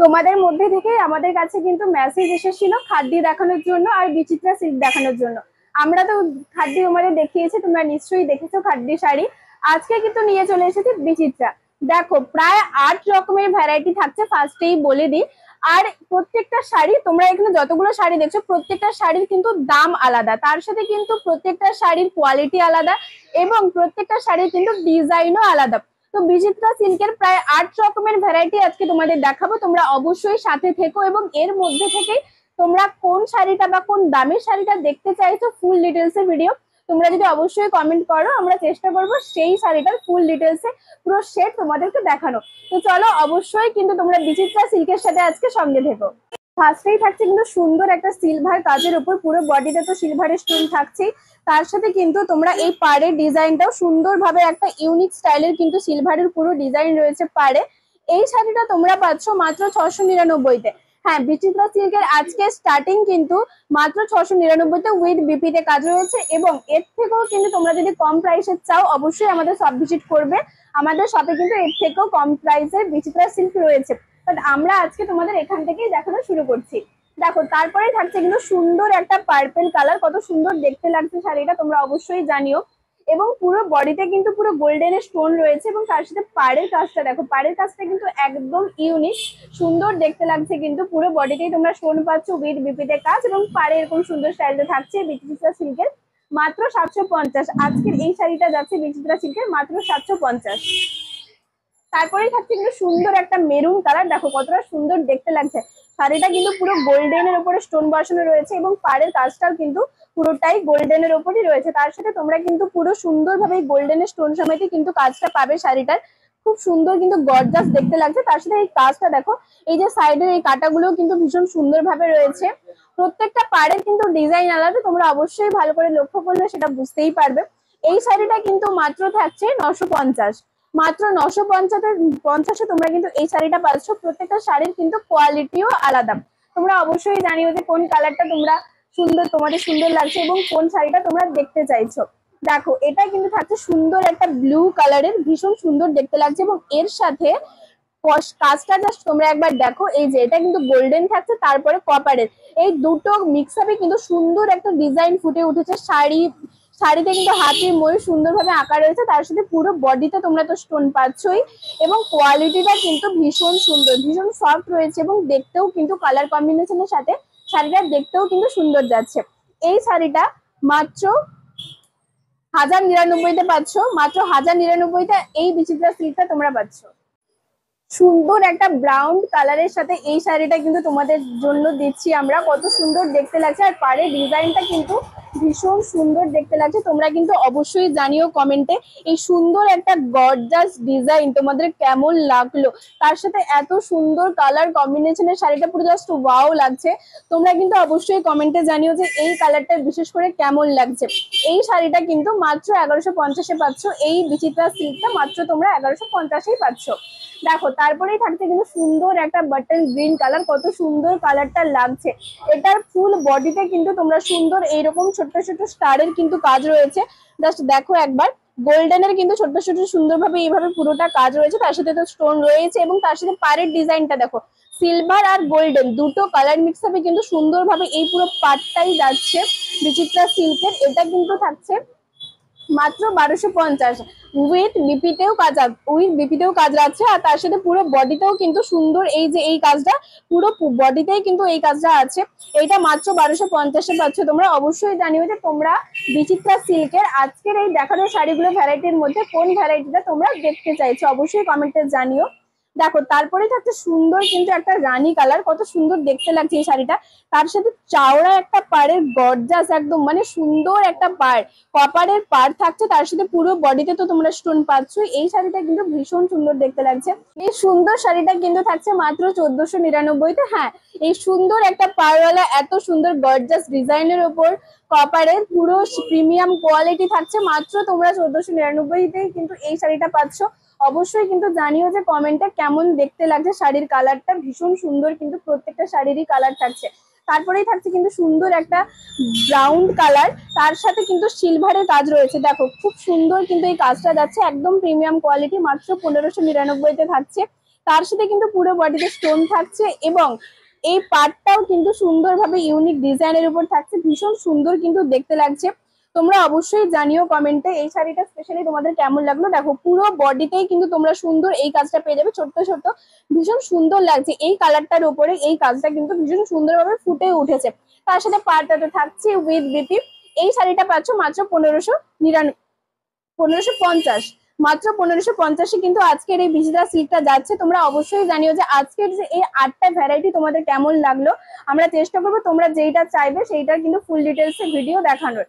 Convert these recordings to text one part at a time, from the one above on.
তোমাদের মধ্যে থেকে আমাদের কাছে কিন্তু মেসেজ এসেছিল খাদ্য দেখানোর জন্য আর বিচিত্রা সিল্ক দেখানোর জন্য। আমরা তো খাদ্য তোমাদের দেখিয়েছি, তোমরা নিশ্চয়ই দেখেছো খাদ্য শাড়ি। আজকে কিন্তু নিয়ে চলে এসেছি বিচিত্রা। দেখো প্রায় 8 রকমের ভ্যারাইটি থাকছে, ফার্স্টেই বলে দিই। আর প্রত্যেকটা শাড়ি, তোমরা এখানে যতগুলো শাড়ি দেখছো প্রত্যেকটা শাড়ির কিন্তু দাম আলাদা, তার সাথে কিন্তু প্রত্যেকটা শাড়ির কোয়ালিটি আলাদা এবং প্রত্যেকটা শাড়ির কিন্তু ডিজাইনও আলাদা। তো বিচিত্রা সিল্কের প্রায় 8 রকমের ভ্যারাইটি আজকে তোমাদের দেখাবো, তোমরা অবশ্যই সাথে থেকো এবং এর মধ্যে থেকে তোমরা কোন শাড়িটা বা কোন দামের শাড়িটা দেখতে চাইছো ফুল ডিটেলস এর ভিডিও তোমরা যদি অবশ্যই কমেন্ট করো, আমরা চেষ্টা করবো সেই শাড়িটার ফুল ডিটেলস এ পুরো সেট তোমাদেরকে দেখানো। তো চলো অবশ্যই কিন্তু তোমরা বিচিত্রা সিল্কের সাথে আজকে সঙ্গে থেকো। ফার্স্টেই থাকছে কিন্তু সুন্দর একটা সিলভার কাজের উপর, পুরো বডিতে তো সিলভারের স্টোন থাকছে, তার সাথে কিন্তু তোমরা এই পাড়ের ডিজাইনটাও সুন্দরভাবে একটা ইউনিক স্টাইলের কিন্তু সিলভারের পুরো ডিজাইন রয়েছে পাড়ে। এই শাড়িটা তোমরা পাচ্ছ মাত্র 699-তে। হ্যাঁ, বিচিত্রা সিল্কের আজকে স্টার্টিং কিন্তু মাত্র 699-তে উইথ বিপিতে কাজ রয়েছে এবং এর থেকেও কিন্তু তোমরা যদি কম প্রাইসের চাও অবশ্যই আমাদের শপ ভিজিট করবে। আমাদের শপে কিন্তু এর থেকেও কম প্রাইসের বিচিত্রা সিল্ক রয়েছে, বাট আমরা আজকে তোমাদের এখান থেকেই দেখানো শুরু করছি। দেখো তারপরে থাকছে কিন্তু সুন্দর একটা পার্পেল কালার, কত সুন্দর দেখতে লাগছে শাড়িটা তোমরা অবশ্যই জানিও। এবং পুরো বডিতে কিন্তু পুরো গোল্ডেনের স্টোন রয়েছে এবং তার সাথে পাড়ের কাজটা দেখো, পাড়ের কাজটা কিন্তু একদম ইউনিক, সুন্দর দেখতে লাগছে। কিন্তু পুরো বডিতেই তোমরা স্টোন পাচ্ছ উইথ বিপিতে কাজ এবং পাড়ে এরকম সুন্দর স্টাইলটা থাকছে বিচিত্রা সিল্কের মাত্র 750। আজকের এই শাড়িটা যাচ্ছে বিচিত্রা সিল্কের মাত্র 750। তারপরেই থাকছে কিন্তু সুন্দর একটা মেরুন কালার, দেখো কতটা সুন্দর দেখতে লাগছে। শাড়িটা কিন্তু পুরো গোল্ডেনের উপরে স্টোন বসানো রয়েছে এবং পাড়ের কাজটাও কিন্তু পুরোটাই গোল্ডেনের উপরই রয়েছে, তার সাথে তোমরা কিন্তু পুরো সুন্দরভাবে গোল্ডেনের স্টোন সমেতই কিন্তু কাজটা পাবে শাড়িটার। খুব সুন্দর কিন্তু গর্জাস দেখতে লাগছে। তার সাথে এই কাজটা দেখো, এই যে সাইডের এই কাটাগুলো কিন্তু ভীষণ সুন্দরভাবে রয়েছে। প্রত্যেকটা পাড়ের কিন্তু ডিজাইন আলাদা, তোমরা অবশ্যই ভালো করে লক্ষ্য করলে সেটা বুঝতেই পারবে। এই শাড়িটা কিন্তু মাত্র থাকছে 950। মাত্র 950-এ তোমরা কিন্তু এই শাড়িটা পাচ্ছ। প্রত্যেকটা শাড়ির কিন্তু কোয়ালিটিও আলাদা। তোমরা অবশ্যই জানিও যে কোন কালারটা তোমরা সুন্দর, তোমাদের সুন্দর লাগছে এবং কোন শাড়িটা তোমরা দেখতে চাইছো। দেখো এটা কিন্তু থাকছে সুন্দর একটা ব্লু কালারের, ভীষণ সুন্দর দেখতে লাগছে এবং এর সাথে কাজটা জাস্ট তোমরা একবার দেখো, এই যে এটা কিন্তু গোল্ডেন থাকছে তারপরে কপারের, এই দুটো মিক্স আপে কিন্তু সুন্দর একটা ডিজাইন ফুটে উঠেছে। শাড়িতে কিন্তু হাতি ময়ূর সুন্দরভাবে আঁকা রয়েছে, তার সাথে পুরো বডিতে তোমরা তো স্টোন পাচ্ছই এবং কোয়ালিটিটা কিন্তু ভীষণ সুন্দর, ভীষণ সফট রয়েছে এবং দেখতেও কিন্তু কালার কম্বিনেশনের সাথে শাড়িটা দেখতেও কিন্তু সুন্দর যাচ্ছে। এই শাড়িটা মাত্র 1099-তে পাচ্ছ, মাত্র 1099-তে এই বিচিত্রা সিল্কটা তোমরা পাচ্ছ। সুন্দর একটা ব্রাউন কালারের সাথে এই শাড়িটা কিন্তু তোমাদের জন্য দিচ্ছি আমরা, কত সুন্দর দেখতে লাগছে আর পাড়ের ডিজাইনটা কিন্তু ভীষণ সুন্দর দেখতে লাগছে। তোমরা কিন্তু অবশ্যই জানিও কমেন্টে এই সুন্দর একটা গর্জাস ডিজাইন তোমাদের কেমন লাগলো, তার সাথে এত সুন্দর কালার কম্বিনেশনের শাড়িটা পুরো জাস্ট ওয়াও লাগছে। তোমরা কিন্তু অবশ্যই কমেন্টে জানিও যে এই কালারটা বিশেষ করে কেমন লাগছে। এই শাড়িটা কিন্তু মাত্র 1150-এ পাচ্ছ, এই বিচিত্রা সিল্কটা মাত্র তোমরা 1150-এই পাচ্ছ। দেখো তারপরেই থাকছে কিন্তু সুন্দর একটা বাটন গ্রিন কালার, কত সুন্দর কালারটা লাগছে। এটার ফুল বডিতে কিন্তু তোমরা সুন্দর এইরকম ছোট্ট ছোট্ট স্টারের কিন্তু কাজ রয়েছে, জাস্ট দেখো একবার। গোল্ডেনের কিন্তু ছোট্ট ছোট্ট সুন্দরভাবে এইভাবে পুরোটা কাজ রয়েছে, তার সাথে তো স্টোন রয়েছে এবং তার সাথে পাড়ের ডিজাইনটা দেখো, সিলভার আর গোল্ডেন দুটো কালার মিক্স হবে কিন্তু সুন্দরভাবে এই পুরো পাটটাই যাচ্ছে বিচিত্রা সিল্কের। এটা কিন্তু থাকছে মাত্র 1250 উইথ বিপিতেও কাজ আছে আর তার সাথে পুরো বডিতেও কিন্তু সুন্দর, এই যে এই কাজটা পুরো বডিতেই কিন্তু এই কাজটা আছে। এইটা মাত্র 1250-এ পাচ্ছ। তোমরা অবশ্যই জানিও যে তোমরা বিচিত্রা সিল্কের আজকের এই দেখানো শাড়িগুলো ভ্যারাইটির মধ্যে কোন ভ্যারাইটিটা তোমরা দেখতে চাইছো, অবশ্যই কমেন্টে জানিও। দেখো তারপরে থাকছে সুন্দর কিন্তু একটা রানী কালার, কত সুন্দর দেখতে লাগছে এই শাড়িটা। তার সাথে চাওড়া একটা পাড়ের গর্জাস একদম মানে সুন্দর একটা পাড়, কপারের পাড় থাকছে, তার সাথে পুরো বডিতে তো তোমরা স্টোন পাচ্ছ। এই শাড়িটা কিন্তু ভীষণ সুন্দর দেখতে লাগছে। এই সুন্দর শাড়িটা কিন্তু থাকছে মাত্র 1499-তে। হ্যাঁ, এই সুন্দর একটা পাড়ওয়ালা এত সুন্দর গর্জাস ডিজাইনের ওপর কপারের পুরো প্রিমিয়াম কোয়ালিটি থাকছে মাত্র তোমরা 1499-তেই কিন্তু এই শাড়িটা পাচ্ছ। অবশ্যই কিন্তু জানিও যে কমেন্টে কেমন দেখতে লাগছে শাড়ির কালারটা, ভীষণ সুন্দর কিন্তু প্রত্যেকটা শাড়িরই কালার থাকছে। তারপরেই থাকছে কিন্তু সুন্দর একটা ব্রাউন কালার, তার সাথে কিন্তু সিলভারের কাজ রয়েছে। দেখো খুব সুন্দর কিন্তু এই কাজটা যাচ্ছে, একদম প্রিমিয়াম কোয়ালিটি, মাত্র 1599-তে থাকছে। তার সাথে কিন্তু পুরো বডিতে স্টোন থাকছে এবং এই পার্টটাও কিন্তু সুন্দরভাবে ইউনিক ডিজাইনের উপর থাকছে, ভীষণ সুন্দর কিন্তু দেখতে লাগছে। তোমরা অবশ্যই জানিও কমেন্টে এই শাড়িটা স্পেশালি তোমাদের কেমন লাগলো। দেখো পুরো বডিতেই কিন্তু তোমরা সুন্দর এই কাজটা পেয়ে যাবে, ছোট্ট ছোট্ট, ভীষণ সুন্দর লাগছে। এই কালারটার উপরে এই কাজটা কিন্তু ভীষণ সুন্দরভাবে ফুটে উঠেছে। তার সাথে পাড়টাতে থাকছে উইথ বিপি। এই শাড়িটা পাচ্ছ মাত্র 1550, মাত্র 1550 কিন্তু আজকের এই বিচিত্রা সিল্কটা যাচ্ছে। তোমরা অবশ্যই জানিও যে আজকের যে এই 8টা ভ্যারাইটি তোমাদের কেমন লাগলো। আমরা চেষ্টা করবো তোমরা যেইটা চাইবে সেইটার কিন্তু ফুল ডিটেলস ভিডিও দেখানোর।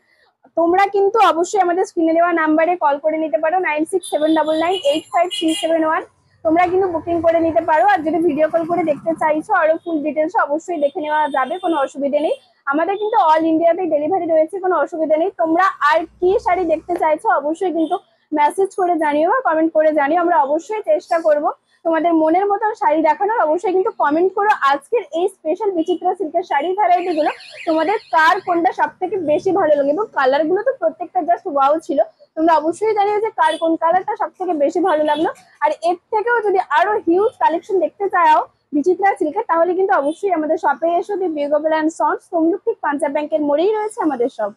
তোমরা কিন্তু অবশ্যই আমাদের স্ক্রিনে দেওয়া নাম্বারে কল করে নিতে পারো 9679985371। তোমরা কিন্তু বুকিং করে নিতে পারো। আর যদি ভিডিও কল করে দেখতে চাইছো আরো ফুল ডিটেলস অবশ্যই দেখে নেওয়া যাবে, কোনো অসুবিধা নেই। আমাদের কিন্তু অল ইন্ডিয়াতেই ডেলিভারি রয়েছে, কোনো অসুবিধা নেই। তোমরা আর কি শাড়ি দেখতে চাইছো অবশ্যই কিন্তু মেসেজ করে জানিও বা কমেন্ট করে জানিও, আমরা অবশ্যই চেষ্টা করব তোমাদের মনের মতো শাড়ি দেখানোর। অবশ্যই কিন্তু কমেন্ট করো আজকের এই স্পেশাল বিচিত্রা সিল্কের শাড়ি ভ্যারাইটি গুলো তোমাদের কার কোনটা সব থেকে বেশি ভালো লাগে, এবং কালার গুলো তো প্রত্যেকটা জাস্ট ওয়াও ছিল। তোমরা অবশ্যই জানিও যে কার কোন কালারটা সব থেকে বেশি ভালো লাগলো। আর এর থেকেও যদি আরো হিউজ কালেকশন দেখতে চাও বিচিত্রা সিল্কের, তাহলে কিন্তু অবশ্যই আমাদের শপে এসো। দি বিউগোবেল এন্ড সন্স, তমলুক ঠিক পাঞ্জাব ব্যাংকের মোড়েই রয়েছে আমাদের শপ।